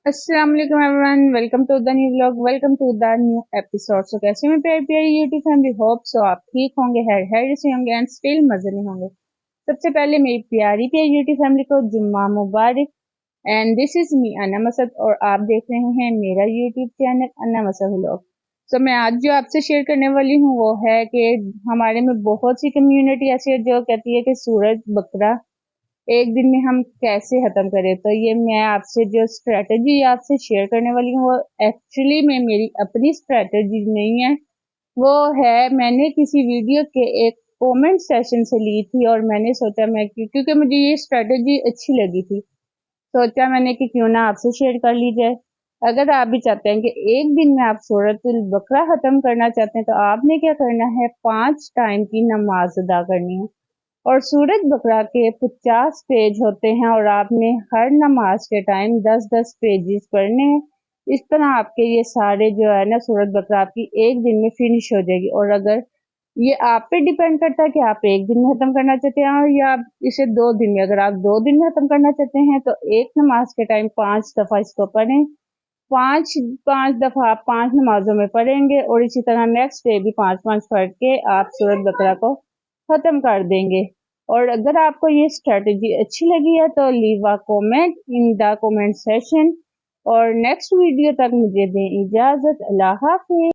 अस्सलाम वालेकुम everyone, welcome to the new vlog, welcome to the new episode. So कैसे में प्यारी प्यारी यूट्यूब फैमिली, होप सो आप ठीक होंगे, हेड से होंगे एंड स्टिल मजे में होंगे। सबसे पहले मेरी प्यारी प्यारी यूट्यूब फैमिली को जुम्मा मुबारक। एंड दिस इज मी अना मसद और आप देख रहे हैं मेरा यूट्यूब चैनल अना मसद व्लॉग। सो मैं आज जो आपसे शेयर करने वाली हूँ वो है कि हमारे में बहुत सी कम्युनिटी ऐसी है जो कहती है कि सूरज बकरा एक दिन में हम कैसे खत्म करें। तो ये मैं आपसे जो स्ट्रेटजी आपसे शेयर करने वाली हूँ वो एक्चुअली में मेरी अपनी स्ट्रेटजी नहीं है, वो है मैंने किसी वीडियो के एक कमेंट सेशन से ली थी और मैंने सोचा मैं क्योंकि मुझे ये स्ट्रेटजी अच्छी लगी थी, सोचा मैंने कि क्यों ना आपसे शेयर कर ली जाए। अगर आप भी चाहते हैं कि एक दिन में आप सूरतुल बकरा खत्म करना चाहते हैं तो आपने क्या करना है, 5 टाइम की नमाज अदा करनी है। और सूरज बकरा के 50 पेज होते हैं और आपने हर नमाज के टाइम 10-10 पेजेस पढ़ने हैं। इस तरह आपके ये सारे जो है ना सूरज बकरा आपकी एक दिन में फिनिश हो जाएगी। और अगर ये आप पे डिपेंड करता है कि आप एक दिन में खत्म करना चाहते हैं या आप इसे 2 दिन में, अगर आप 2 दिन में खत्म करना चाहते हैं तो एक नमाज के टाइम 5 दफा इसको पढ़ें। पांच पांच दफा आप 5 नमाजों में पढ़ेंगे और इसी तरह नेक्स्ट डे भी 5-5 पढ़ के आप सूरज बकरा को खत्म कर देंगे। और अगर आपको ये स्ट्रेटजी अच्छी लगी है तो leave a comment in the comment session. और नेक्स्ट वीडियो तक मुझे दें इजाजत। अल्लाह हाफिज।